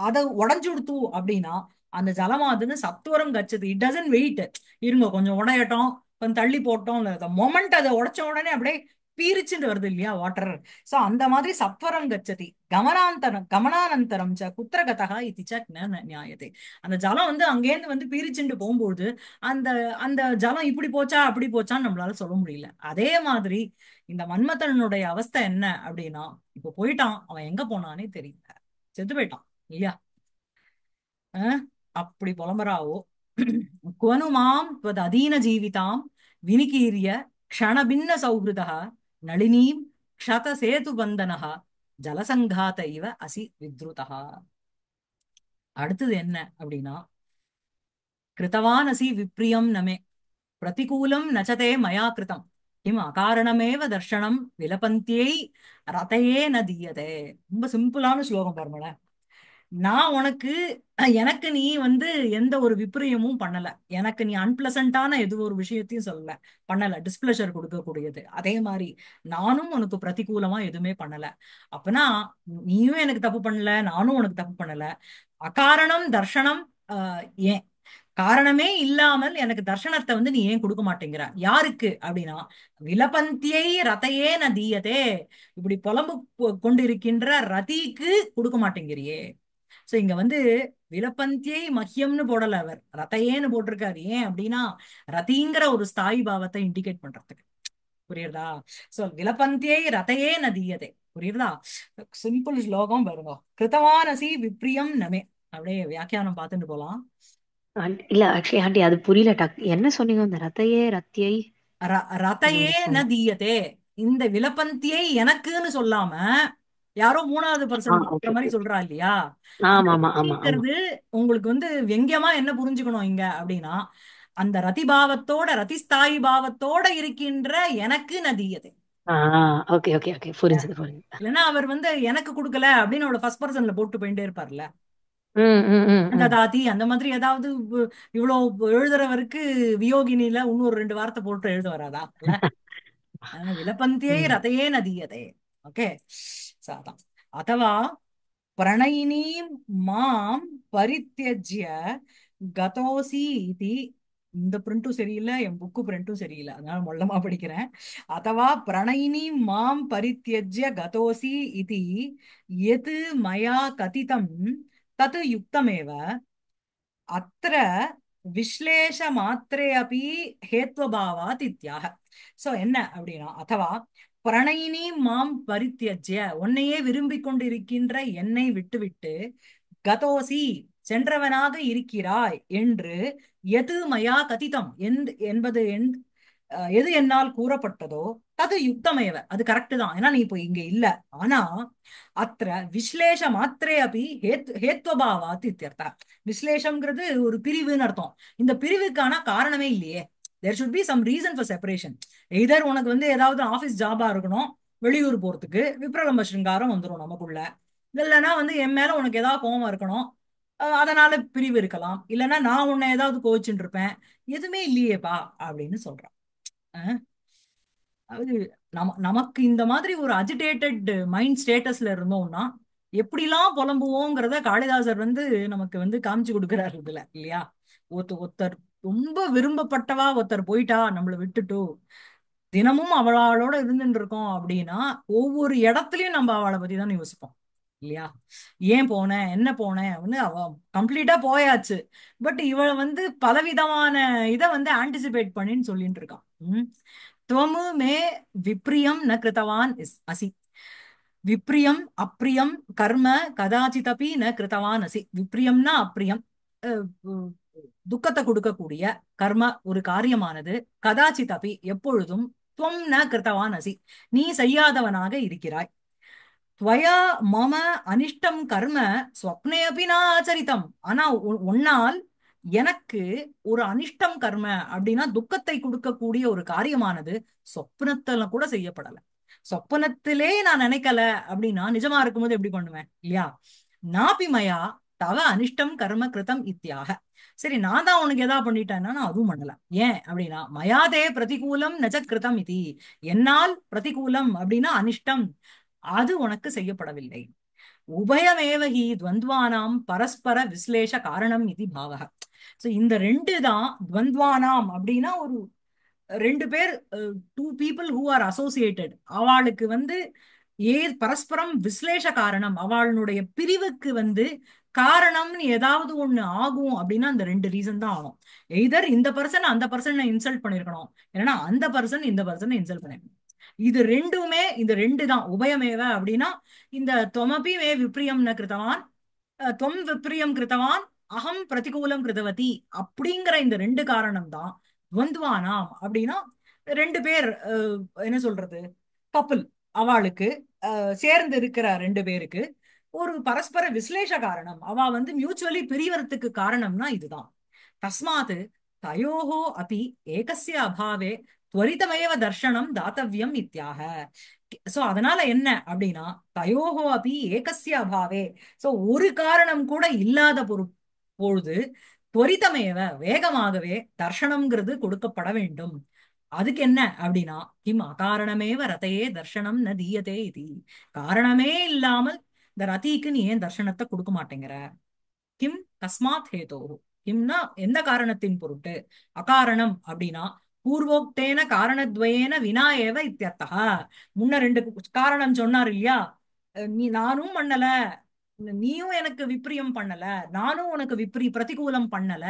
அதை உடஞ்சு கொடுத்து அப்படின்னா அந்த ஜலமாதுன்னு சத்துவரம் கச்சது. இட் டசன்ட் வெயிட், இருங்க கொஞ்சம் உடையட்டும், கொஞ்சம் தள்ளி போட்டோம், மொமெண்ட் அதை உடைச்ச உடனே அப்படியே பீரிச்சுட்டு வருது இல்லையா வாட்டர். சோ அந்த மாதிரி சத்வரம் கச்சதி கமனாந்தரம் கமனானந்தரம் ச குத்திரகதா இது ச நியாயத்தை. அந்த ஜலம் வந்து அங்கேருந்து வந்து பீரிச்சுட்டு போகும்போது அந்த அந்த ஜலம் இப்படி போச்சா அப்படி போச்சான்னு நம்மளால சொல்ல முடியல. அதே மாதிரி இந்த மன்மதனுடைய அவஸ்தை என்ன அப்படின்னா, இப்ப போயிட்டான், அவன் எங்க போனானே தெரியல, செத்து போயிட்டான் இல்லையா? அஹ் அப்படி புலம்புறாவோ. குவனு மாம் त्वद् அதீன ஜீவிதாம் வினிகீரிய க்ஷணபின்ன சௌஹிருதः நளினீம் க்ஷத சேது பந்தனः ஜலசங்காத இவ அசி வித்ருதः. அடுத்தது என்ன அப்படின்னா, கிருத்தவான் அசி விப்ரியம் நமே பிரதிகூலம் நச்சதே மயா கிருதம் கிம் அகாரணமேவ தர்ஷனம் விலபந்தியை ரதையே ந தீயதே. ரொம்ப சிம்பிளான ஸ்லோகம் பாருங்களேன். நான் உனக்கு, எனக்கு நீ வந்து எந்த ஒரு விப்ரியமும் பண்ணல, எனக்கு நீ அன்பிளசண்டான எது ஒரு விஷயத்தையும் சொல்லல, பண்ணல, டிஸ்பிளஷர் கொடுக்கக்கூடியது. அதே மாதிரி நானும் உனக்கு பிரதிகூலமா எதுவுமே பண்ணல. அப்பனா நீயும் எனக்கு தப்பு பண்ணல, நானும் உனக்கு தப்பு பண்ணல. அகாரணம் தர்ஷனம், ஏன் காரணமே இல்லாமல் எனக்கு தர்ஷனத்தை வந்து நீ ஏன் கொடுக்க மாட்டேங்கிற? யாருக்கு அப்படின்னா விலபந்தியை ரதையே ந தீயதே, இப்படி புலம்பு கொண்டிருக்கின்ற ரதிக்கு கொடுக்க மாட்டேங்கிறியே. சோ இங்க வந்து விலப்பந்தியை மஹ்யம்னு போடல, அவர் ரதையேன்னு போட்டிருக்காரு. ஏன் அப்படின்னா ரதிங்கிற ஒரு ஸ்தாயி பாவத்தை இண்டிகேட் பண்றதுக்கு. புரியுறதா? சோ விலப்பந்தியை ரதையே நதியதே. புரியுறதா? சிம்பிள் ஸ்லோகம் பாருங்க. கிருத்தவானசி விப்ரியம் நமே. அப்படியே வியாக்கியானம் பார்த்துட்டு போலாம். இல்ல ஆக்சுவலி ஆண்டி அது புரியல. என்ன சொன்னீங்க அந்த ரத்தையே ரத்தியை? ரதையே இன்னொரு ந சொல்ல. தீயதே, இந்த விலப்பந்தியை எனக்குன்னு சொல்லாம யாரோ மூணாவது பர்சன் ஓகே மாதிரி ஓகே. சொல்றா இல்லையா? அந்த ஆமா ஆமா ஆமா ஆமா. ரதிங்கிறது உங்களுக்கு வந்து வெங்கியமா என்ன புரிஞ்சுக்கணும் இங்க அப்படின்னா, அந்த ரதிபாவத்தோட ரதிஸ்தாயி பாவத்தோட இருக்கின்ற எனக்கு நதியது. ஆ ஓகே ஓகே ஓகே, புரிஞ்சுது புரிஞ்சுது. இல்லைன்னா அவர் வந்து எனக்கு கொடுக்கல அப்படின்னு அவளை ஃபர்ஸ்ட் பர்சன்ல போட்டு போயிட்டே இருப்பார்ல. ம் ம் ம் அந்த ம். தாத்தி அந்த மாதிரி ஏதாவது இவ்வளவு எழுதுறவருக்கு வியோகினில இன்னொரு ரெண்டு வார்த்தை போட்டு எழுத வராதா இல்ல? விலப்பந்தியை ம். ரதையே நதியதே. ஓகே. சாதம் அதவா பிரணயினீம் மாம் பரித்யஜ்ய கதோசி இதி. இந்த பிரிண்ட்டும் சரியில்லை, என் புக்கு பிரிண்ட்டும் சரியில்லை, அதனால மொள்ளமா படிக்கிறேன். அதவா பிரணயினி மாம் பரித்யஜ்ய கதோசி இதி எது மயா கதிதம் தத் யுக்தமேவ அத்திர விஸ்லேஷ மாத்திரே அபி ஹேத்வபாவாத் இத்யாக. சோ என்ன அப்படின்னா, அதவா பிரணயினி மாம் பரித்யஜ்ய, உன்னையே விரும்பிக் கொண்டிருக்கின்ற என்னை விட்டுவிட்டு கதோசி சென்றவனாக இருக்கிறாய் என்று எது மயா கதிதம் என்பது எது என்னால் கூறப்பட்டதோ தது யுக்தமேவ, அது கரெக்ட் தான், ஏன்னா நீ இப்போ இங்க இல்ல. ஆனா அத்திர விஸ்லேஷ மாத்திரே அபி ஹேத்வபாவாத் இத்தியர்த்தா. விஸ்லேஷம்ங்கிறது ஒரு பிரிவுன்னு அர்த்தம். இந்த பிரிவுக்கான காரணமே இல்லையே. There should be some reason for separation. Either உனக்கு வந்து ஏதாவது ஆபீஸ் ஜாபா இருக்கணும், வெளியூர் போறதுக்கு விப்ரலம்ப சிருங்காரம் வந்துடும் நமக்குள்ள. இல்லைன்னா வந்து என் மேல உனக்கு ஏதாவது கோவம் இருக்கணும், அதனால பிரிவு இருக்கலாம். இல்லைன்னா நான் உன்னை ஏதாவது கோவிச்சுட்டு இருப்பேன். எதுவுமே இல்லையேப்பா அப்படின்னு சொல்றான். அஹ் அது நமக்கு இந்த மாதிரி ஒரு அஜிடேட்டட் மைண்ட் ஸ்டேட்டஸ்ல இருந்தோம்னா எப்படிலாம் புலம்புவோங்கிறத காளிதாசர் வந்து நமக்கு வந்து காமிச்சு கொடுக்கிறாரு இதுல இல்லையா? ஒருத்தர் ரொம்ப விரும்பப்பட்டவா ஒருத்தர் போயிட்டா நம்மளை விட்டுட்டு, தினமும் அவளோட இருந்துட்டு இருக்கோம் அப்படின்னா ஒவ்வொரு இடத்துலயும் நம்ம அவளை பத்தி தான் யோசிப்போம் இல்லையா? ஏன் போனேன், என்ன போனேன், ஒண்ணு அவ கம்ப்ளீட்டா போயாச்சு. பட் இவள வந்து பலவிதமான இதை வந்து ஆன்டிசிபேட் பண்ணின்னு சொல்லிட்டு இருக்கான். துவமு மே விப்ரியம் ந கிருத்தவான் அசி. விப்ரியம் அப்ரியம் கர்ம கதாச்சிதபி ந கிருத்தவான் அசி. விப்ரியம்னா அப்ரியம், அஹ், உ- துக்கத்தை கொடுக்கக்கூடிய கர்ம ஒரு காரியமானது, கதாச்சிதபி எப்பொழுதும், துவம் ந கிருத்தவான் அசி நீ செய்யாதவனாக இருக்கிறாய். துவயா மம அனிஷ்டம் கர்ம ஸ்வப்னே அபி ந ஆச்சரித்தம். ஆனா உன்னால் எனக்கு ஒரு அனிஷ்டம் கர்ம அப்படின்னா துக்கத்தை கொடுக்கக்கூடிய ஒரு காரியமானது சொப்னத்துல கூட செய்யப்படல. சொப்பனத்திலே நான் நினைக்கல அப்படின்னா நிஜமா இருக்கும்போது எப்படி பண்ணுவேன் இல்லையா? நாபிமயா தவ அனிஷ்டம் கர்ம கிருதம் இத்தியாக. சரி, நான் தான் உனக்கு எதா பண்ணிட்டேன்னா நான் அதுவும் பண்ணல. ஏன் அப்படின்னா மயாதே பிரதிகூலம் நஜ கிருதம் இது. என்னால் பிரதிகூலம் அப்படின்னா அனிஷ்டம், அது உனக்கு செய்யப்படவில்லை. உபயமேவ ஹி துவந்த்வானாம் பரஸ்பர விஸ்லேஷ காரணம் இது பாவக. சோ இந்த ரெண்டு தான் துவந்த்வானாம் அப்படின்னா ஒரு ரெண்டு பேர், two people who are associated, அவளுக்கு வந்து பரஸ்பரம் விஸ்லேஷ காரணம், அவளுடைய பிரிவுக்கு வந்து காரணம்னு ஏதாவது ஒண்ணு ஆகும் அப்படின்னா அந்த ரெண்டு ரீசன் தான் ஆகும். எய்தர் இந்த பர்சன் அந்த பர்சனை இன்சல்ட் பண்ணிருக்கணும், இல்லைன்னா அந்த பர்சன் இந்த பர்சனை இன்சல்ட் பண்ணிருக்கணும். இது ரெண்டுமே, இந்த ரெண்டு தான் உபயமேவ அப்படின்னா, இந்த தொமபி மே விப்ரியம் ந கிருத்தவான், தொம் விப்ரியம் கிருத்தவான், அகம் பிரதிகூலம் கிருதவதி அப்படிங்கிற இந்த ரெண்டு காரணம் தான் துவந்துவானாம் அப்படின்னா ரெண்டு பேர், என்ன சொல்றது, கப்பல், அவளுக்கு சேர்ந்து இருக்கிற ரெண்டு பேருக்கு ஒரு பரஸ்பர விஸ்லேஷ காரணம், அவ வந்து மியூச்சுவலி பிரியறதுக்கு காரணம்னா இதுதான். தஸ்மாத் தயோஹோ அபி ஏகஸ்ய அபாவே त्वरितमेव தர்ஷனம் தாத்தவ்யம் இத்தியாக. சோ அதனால என்ன அப்படின்னா, தயோஹோ அபி ஏகஸ்ய அபாவே, சோ ஒரு காரணம் கூட இல்லாத பொழுது त्वरितमेव வேகமாகவே தர்ஷனம்ங்கிறது கொடுக்கப்பட வேண்டும். அதுக்கு என்ன அப்படின்னா, கிம் அகாரணமேவ ரதையே தர்ஷனம் ந தீயதே இது. காரணமே இல்லாமல் இந்த ரதிக்கு நீ ஏன் தர்ஷனத்தை கொடுக்க மாட்டேங்கிற? கிம் கஸ்மாத் ஹேதோ. கிம்னா எந்த காரணத்தின் பொருட்டு, அகாரணம் அப்படின்னா பூர்வோக்தேன காரணத்வயேன வினா ஏவ இத்தியர்த்தः. முன்ன ரெண்டு காரணம் சொன்னார் இல்லையா? நானும் பண்ணல, நீயும் எனக்கு விப்ரியம் பண்ணல, நானும் உனக்கு பிரதிகூலம் பண்ணல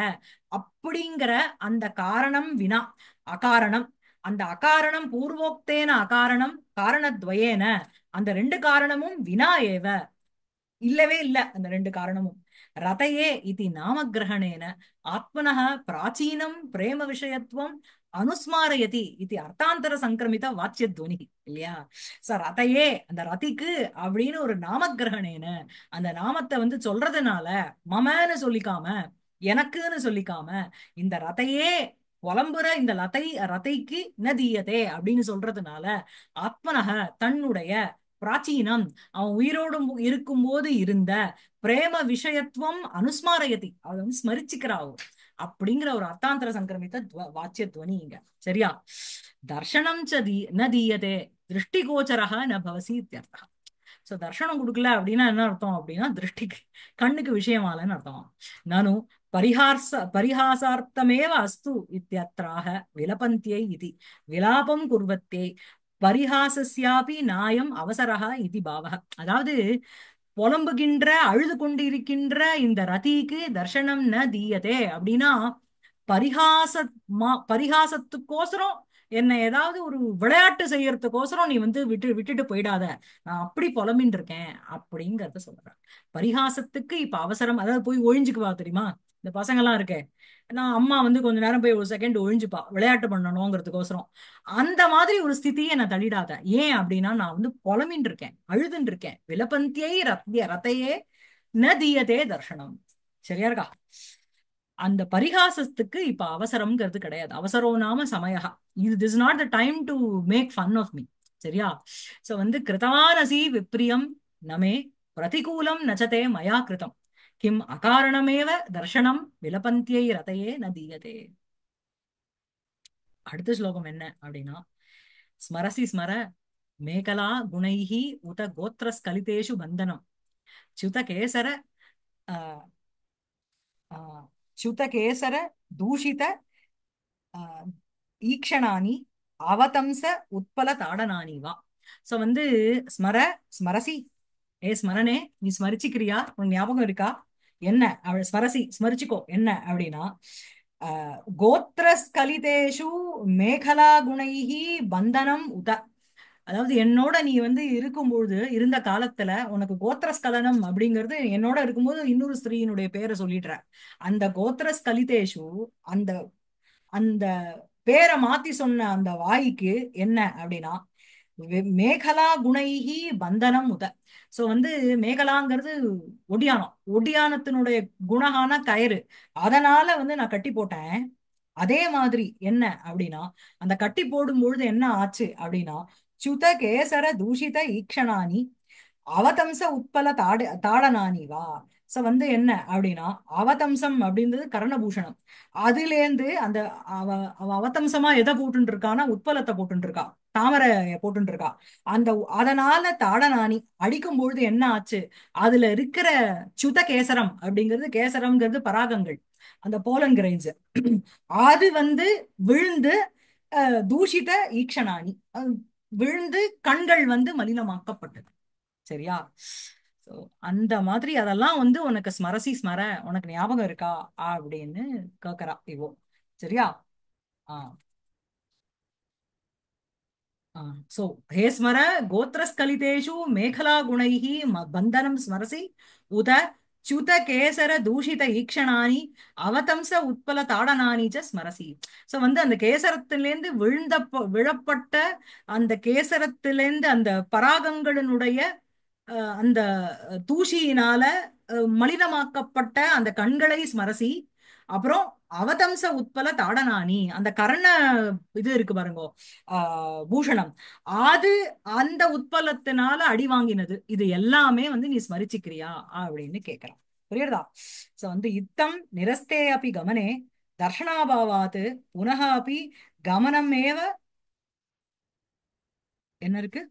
அப்படிங்கிற அந்த காரணம் வினா அகாரணம். அந்த அகாரணம் பூர்வோக்தேன அகாரணம் காரணத்வயேன, அந்த ரெண்டு காரணமும் வினா ஏவ இல்லவே இல்ல அந்த ரெண்டு காரணமும். ரதயே இதி நாமகிரகணேன ஆத்மனः பிராச்சீனம் பிரேம விஷயத்துவம் அனுஸ்மாரயதி இது அர்த்தாந்தர சங்கிரமித வாச்சிய துவனி இல்லையா? சோ ரதையே அந்த ரதிக்கு அப்படின்னு ஒரு நாமகிரகணேன அந்த நாமத்தை வந்து சொல்றதுனால மமன்னு சொல்லிக்காம எனக்குன்னு சொல்லிக்காம இந்த ரதையே புலம்புற இந்த ரதைக்கு ந தீயதே அப்படின்னு சொல்றதுனால ஆத்மனக தன்னுடைய பிராச்சீனம் அவன் உயிரோடு இருக்கும்போது இருந்த பிரேம விஷயத்துவம் அனுஸ்மாரயதி அதை வந்து ஸ்மரிச்சுக்கிறாவோ அப்படிங்கிற ஒரு அர்த்தாந்தர சங்கிரமித்த வாச்சிய துவனி இங்க சரியா? தர்ஷனம் ந தீயதே திருஷ்டிகோச்சரக ந பவசி இத்தியர்த்தா. சோ தர்ஷனம் கொடுக்கல அப்படின்னா என்ன அர்த்தம் அப்படின்னா திருஷ்டிக்கு கண்ணுக்கு விஷயமாலன்னு அர்த்தம். நானும் பரிஹாசார்த்தமேவ அஸ்து இத்தியத்ராக விலபந்தியை இது விலாபம் குர்வத்தே பரிஹாசஸ்யாபி நாயம் அவசரஹ இது பாவக. அதாவது புலம்புகின்ற அழுது கொண்டிருக்கின்ற இந்த ரதிக்கு தர்ஷனம் ந தீயதே அப்படின்னா பரிகாச பரிகாசத்துக்கோசரம் என்ன ஏதாவது ஒரு விளையாட்டு செய்யறதுக்கோசரம் நீ வந்து விட்டுட்டு போயிடாத, நான் அப்படி புலம்பின்னு இருக்கேன் அப்படிங்கறத சொல்றேன். பரிகாசத்துக்கு இப்ப அவசரம், அதாவது போய் ஒழிஞ்சுக்குவா தெரியுமா இந்த பசங்க எல்லாம் இருக்கே, நான் அம்மா வந்து கொஞ்ச நேரம் போய் ஒரு செகண்ட் ஒழிஞ்சுப்பா விளையாட்டு பண்ணணுங்கிறதுக்கோசரம். அந்த மாதிரி ஒரு ஸ்திதியை என்ன தள்ளிடாத. ஏன் அப்படின்னா நான் வந்து புலம்பின்னு இருக்கேன் அழுதுன்னு இருக்கேன். விலபந்தியை ரத்தையே ந தீயதே தர்ஷனம். சரியா இருக்கா? அந்த பரிகாசத்துக்கு இப்ப அவசரம்ங்கிறது கிடையாது. அவசரோ நாம சமயஹா. இது this not the time to make fun of me. சரியா? சோ வந்து கிருதானசி விப்ரியம் நமே பிரதிகூலம் நச்சதே மயா கிருதம் கிம் அகாரணமேவ தர்ஷனம் விலபந்தியை ரதையே ந தீயதே. அடுத்த ஸ்லோகம் என்ன அப்படின்னா ஸ்மரசி ஸ்மர மேகலா குணைஹி உத கோத்திரஸ்கலிதேஷு பந்தனம் च्युत केसर च्युत केसर दूषित ஈக்ஷணானி அவதம்ச உட்பல தாடனானி வா. சோ வந்து ஸ்மர ஸ்மரசி ஏ ஸ்மரணே நீ ஸ்மரிச்சுக்கிறியா? உன் ஞாபகம் இருக்கா என்ன? அவள் ஸ்மரசி ஸ்மரிச்சுக்கோ என்ன அப்படின்னா கோத்திரஸ்கலிதேஷு மேகலா குணைஹி பந்தனம் உத. அதாவது என்னோட நீ வந்து இருக்கும்பொழுது இருந்த காலத்துல உனக்கு கோத்திரஸ்கலனம் அப்படிங்கிறது என்னோட இருக்கும்போது இன்னொரு ஸ்திரீயினுடைய பேரை சொல்லிடுற. அந்த கோத்திரஸ்கலிதேஷு அந்த அந்த பேரை மாத்தி சொன்ன அந்த வாய்க்கு என்ன அப்படின்னா மேகலா குணைஹி பந்தனம் உத. சோ வந்து மேகலாங்கிறது ஒடியானம், ஒடியானத்தினுடைய குணகான கயிறு, அதனால வந்து நான் கட்டி போட்டேன். அதே மாதிரி என்ன அப்படின்னா அந்த கட்டி போடும் பொழுது என்ன ஆச்சு அப்படின்னா சுத கேசர தூஷித ஈக்ஷணானி அவதம்ச உட்பல தாடனானி வா. சோ வந்து என்ன அப்படின்னா அவதம்சம் அப்படின்றது கர்ணபூஷணம். அதுலேருந்து அந்த அவ அவ அவதம்சமா எதை போட்டுட்டு இருக்கான்னா உட்பலத்தை போட்டுட்டு இருக்கா, தாமரை போட்டுட்டு இருக்கா. அந்த அதனால தாடனானி அடிக்கும் பொழுது என்ன ஆச்சு, அதுல இருக்கிற சுத கேசரம் அப்படிங்கிறது, கேசரம்ங்கிறது பராகங்கள், அந்த போலன் கிரைன்ஸ், அது வந்து விழுந்து தூஷித ஈக்ஷணானி விழுந்து கண்கள் வந்து மலினமாக்கப்பட்டது. சரியா? சோ அந்த மாதிரி அதெல்லாம் வந்து உனக்கு ஸ்மரசி ஸ்மர உனக்கு ஞாபகம் இருக்கா அப்படின்னு கேக்குறா இவோ. சரியா? ஆஹ் சோ ஹே ஸ்மர கோத்திரஸ்கலிதேஷு மேகலா குணைஹி பந்தனம் ஸ்மரசி உத च्युत கேசர தூஷித ஈக்ஷணானி அவதம்ச உட்பல தாடனானி ச ஸ்மரசி. சோ வந்து அந்த கேசரத்திலேருந்து விழப்பட்ட அந்த கேசரத்திலேருந்து அந்த பராகங்களினுடைய அந்த தூசியினால மலினமாக்கப்பட்ட அந்த கண்களை ஸ்மரசி. அப்புறம் அவதம்ச உட்பல தாடனானி அந்த கர்ண இது இருக்கு பாருங்க, பூஷணம், அது அந்த உட்பலத்தினால அடி வாங்கினது, இது எல்லாமே வந்து நீ ஸ்மரிச்சுக்கிறியா அப்படின்னு கேக்குறான். புரியுறதா? சோ வந்து இத்தம் நிரஸ்தே அப்படி கமனே தர்ஷனாபாவாத் புனக அப்படி கமனமேவ என்ன இருக்கு,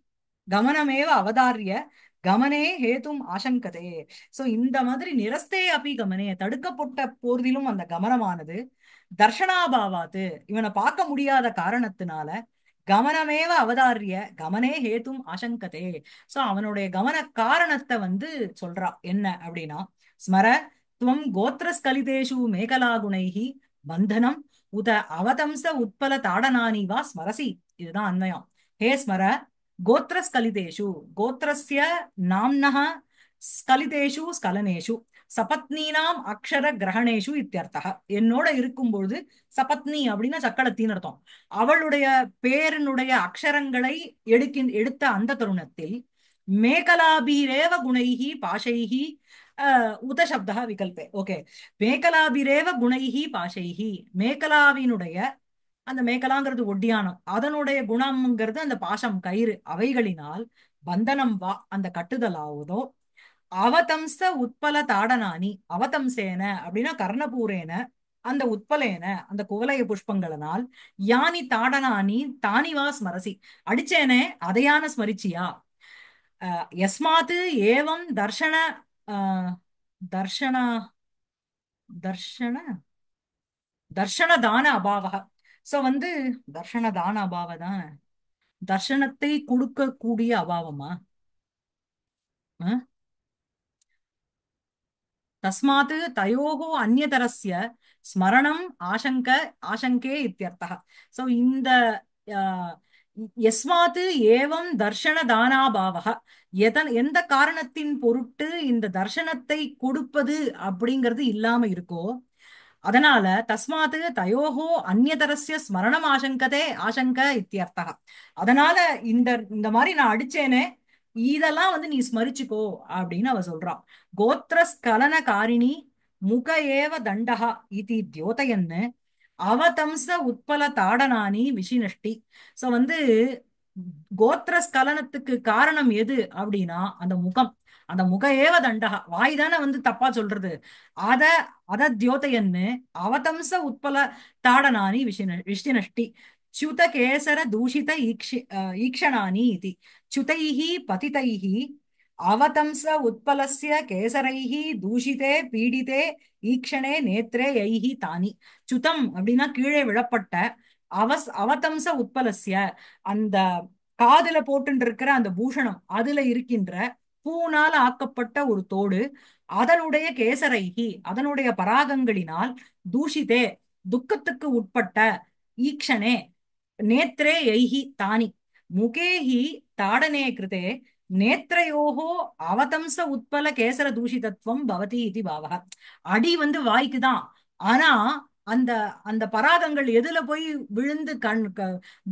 கமனமேவ அவதாரிய கமனே ஹேதும் ஆசங்கதே. சோ இந்த மாதிரி நிரஸ்தே அப்படி கமனே தடுக்கப்பட்ட போதிலும் அந்த கமனமானது தர்ஷனாபாவாத்து இவனை பார்க்க முடியாத காரணத்தினால கமனமேவ அவதாரிய கமனே ஹேதும் ஆசங்கதே. சோ அவனுடைய கமன காரணத்தை வந்து சொல்றா என்ன அப்படின்னா ஸ்மர துவம் கோத்திரஸ்கலிதேஷு மேகலா குணைஹி பந்தனம் உத அவதம்ச உட்பல தாடனானி வா ஸ்மரசி. இதுதான் அன்வயம். ஹே ஸ்மர கோத்திரஸ்கலிதேஷு கோத்திரஸ்ய நாம்னः ஸ்கலிதேஷு ஸ்கலனேஷு. சபத்னீனாம் அக்ஷர கிரகணேஷு இத்தியர்த்தः. என்னோட இருக்கும்பொழுது சபத்னி அப்படின்னா சக்களத்தின்னு அர்த்தம். அவளுடைய பேரினுடைய அக்ஷரங்களை எடுத்த அந்த தருணத்தில் மேகலாபிரேவ குணைஹி பாஷைஹி உத சப்தः விகல்பே. ஓகே, மேகலாபிரேவ குணைஹி பாஷைஹி, மேகலாவினுடைய அந்த மேகலாங்கிறது ஒட்டியானம், அதனுடைய குணம்ங்கிறது அந்த பாசம் கயிறு, அவைகளினால் பந்தனம் வா அந்த கட்டுதலாவதோ, அவதம்ச உத்பல தாடனானி, அவதம்சேன அப்படின்னா கர்ணபூரேன, அந்த உத்பலேன அந்த குவலய புஷ்பங்களினால், யானி தாடனானி தானிவா ஸ்மரசி, அடிச்சேனே அதையான ஸ்மரிச்சியா, யஸ்மாத் ஏவம் தர்ஷன அஹ், தர்ஷன தர்ஷன தர்ஷன தான அபாவக. சோ வந்து தர்ஷன தான அபாவ தான், தர்ஷனத்தை கொடுக்கக்கூடிய அபாவமா? அஹ்? தஸ்மாத் தயோः அந்நியதரஸ்ய ஸ்மரணம் ஆசங்கே இத்தியர்த்தः. சோ இந்த அஹ், யஸ்மாத் ஏவம் தர்ஷன தானாபாவக, எந்த காரணத்தின் பொருட்டு இந்த தர்ஷனத்தை கொடுப்பது அப்படிங்கிறது இல்லாம இருக்கோ, அதனால தஸ்மாத் தயோஹோ அந்நியதரஸ்ய ஸ்மரணம் ஆசங்க இத்தியர்த்தः. அதனால இந்த இந்த மாதிரி நான் அடிச்சேனே, இதெல்லாம் வந்து நீ ஸ்மரிச்சுக்கோ அப்படின்னு அவ சொல்றான். கோத்திரஸ்கலன காரிணி முக ஏவ தண்டஹா இதி தியோதயன்னு அவதம்ச உத்பல தாடனானி விஷினஷ்டி. சோ வந்து கோத்திரஸ்கலனத்துக்கு காரணம் எது அப்படின்னா அந்த முகம், அந்த முக ஏவ தண்டகா, வாய் தானே வந்து தப்பா சொல்றது. அத அத தியோதயன்னு அவதம்ச உத்பல தாடனானி விஷினஷ்டி च्युत केसर दूषित ईक्षणानि इति च्युतैः पतितैः अवतंस उत्पलस्य केसरैः दूषिते पीडिते ஈக்ஷணே நேத்ரே யைஹி தானி. சுதம் அப்படின்னா கீழே விழப்பட்ட, அவதம்ச உட்பலஸ்ய அந்த காதுல போட்டு இருக்கிற அந்த பூஷணம், அதுல இருக்கின்ற பூனால ஆக்கப்பட்ட ஒரு தோடு, அதனுடைய கேசரைகி அதனுடைய பராகங்களினால் தூஷிதே துக்கத்துக்கு உட்பட்ட ஈக்ஷணே நேத்ரே யைஹி தானி முகேஹி தாடனே கிருதே நேத்ரயோகோ அவதம்ச உத்பல கேசர தூஷிதத்துவம் பவதி இது பாவக. அடி வந்து வாய்க்கு தான், ஆனா அந்த அந்த பராகங்கள் எதுல போய் விழுந்து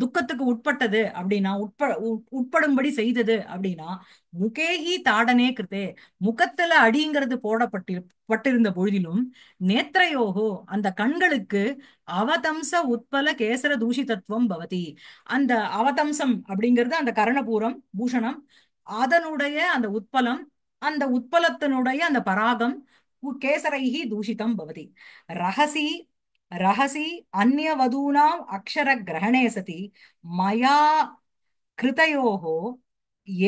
துக்கத்துக்கு உட்பட்டது அப்படின்னா, உட்படும்படி செய்தது அப்படின்னா, முகேஹி தாடனே கிருதே, முகத்துல அடிங்கிறது பட்டிருந்த பொழுதிலும், நேத்ரயோகோ அந்த கண்களுக்கு அவதம்ச உத்பல கேசர தூஷிதத்துவம் பவதி, அந்த அவதம்சம் அப்படிங்கிறது அந்த கரணபூரம் பூஷணம், அதனுடைய அந்த உட்பலம், அந்த உட்பலத்தினுடைய அந்த பராகம் கேசரைஹி தூஷிதம் பவதி. ரகசி ரகசி அந்நியவதூனாம் அக்ஷர கிரகணே சதி மயா கிருதயோः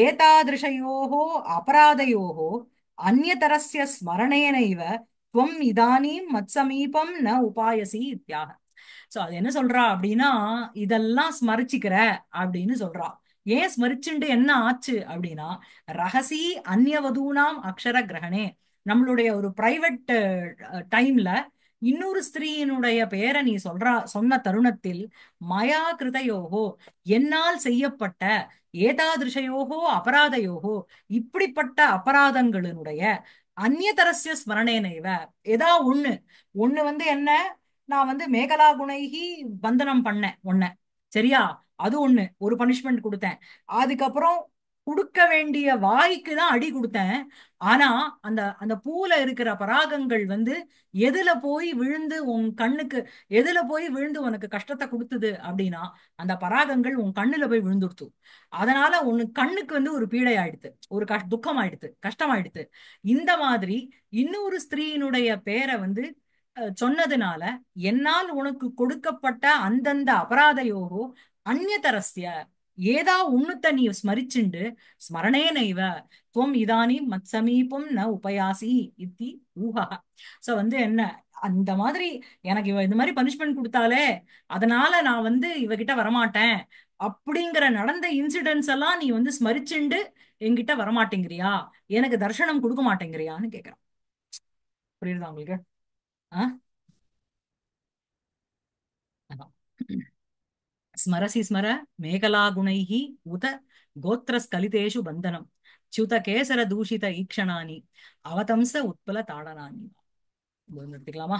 ஏதாதிருஷயோः அபராதயோः அந்நியதரஸ்ய ஸ்மரணேனைவ துவம் இதானீம் மத்சமீபம் ந உபாயசி இத்யாக. சோ அது என்ன சொல்றா அப்படின்னா, இதெல்லாம் ஸ்மரிச்சுக்கிற அப்படின்னு சொல்றா. ஏன் ஸ்மரிச்சுண்டு என்ன ஆச்சு அப்படின்னா, ரகசி அந்நியவதூனாம் அக்ஷர கிரகணே, நம்மளுடைய ஒரு பிரைவேட் டைம்ல இன்னொரு ஸ்திரீயினுடைய பெயரை நீ சொன்ன தருணத்தில், மயா கிருதயோகோ என்னால் செய்யப்பட்ட, ஏதாதிருஷயோகோ அபராதயோகோ இப்படிப்பட்ட அபராதங்களினுடைய, அந்நியதரஸ்ய ஸ்மரணேனைவ ஏதா ஒண்ணு ஒண்ணு வந்து என்ன, நான் வந்து மேகலா குணைகி பந்தனம் பண்ணேன் உன்னை, சரியா, அது ஒண்ணு ஒரு பனிஷ்மெண்ட் கொடுத்தேன். அதுக்கப்புறம் கொடுக்க வேண்டிய வாய்க்கு தான் அடி கொடுத்தேன். ஆனா அந்த அந்த பூல இருக்கிற பராகங்கள் வந்து எதுல போய் விழுந்து உன் கண்ணுக்கு, எதுல போய் விழுந்து உனக்கு கஷ்டத்தை கொடுத்தது அப்படின்னா, அந்த பராகங்கள் உன் கண்ணுல போய் விழுந்துடுத்து. அதனால உன் கண்ணுக்கு வந்து ஒரு பீடை ஆயிடுத்து, ஒரு துக்கம் ஆயிடுத்து, கஷ்டம் ஆயிடுத்து. இந்த மாதிரி இன்னொரு ஸ்திரீயினுடைய பேரை வந்து சொன்னதுனால, என்னால் உனக்கு கொடுக்கப்பட்ட அந்தந்த அபராதயோகோ அந்நியதரஸ்ய ஏதா உன்னுத்த நீ ஸ்மரிச்சுண்டு ஸ்மரணே நைவ துவம் இதானி மத் சமீபம் ந உபயாசி இத்தி ஊஹா. சோ வந்து என்ன, அந்த மாதிரி எனக்கு இவ இந்த மாதிரி பனிஷ்மெண்ட் கொடுத்தாலே, அதனால நான் வந்து இவகிட்ட வரமாட்டேன் அப்படிங்கிற நடந்த இன்சிடென்ட்ஸ் எல்லாம் நீ வந்து ஸ்மரிச்சுண்டு என்கிட்ட வரமாட்டேங்கிறியா, எனக்கு தர்சனம் கொடுக்க மாட்டேங்கிறியான்னு கேக்குறான். புரியுதா உங்களுக்கு? ஆ, அதான். ஸ்மரசி ஸ்மர மேகலாகுணைः உத கோத்திரஸ்கலிதேஷு பந்தனம் च्युत केसर दूषित ईक्षणानि அவதம்ச உத்பல தாடனானி. இது நிறுத்திக்கலாமா?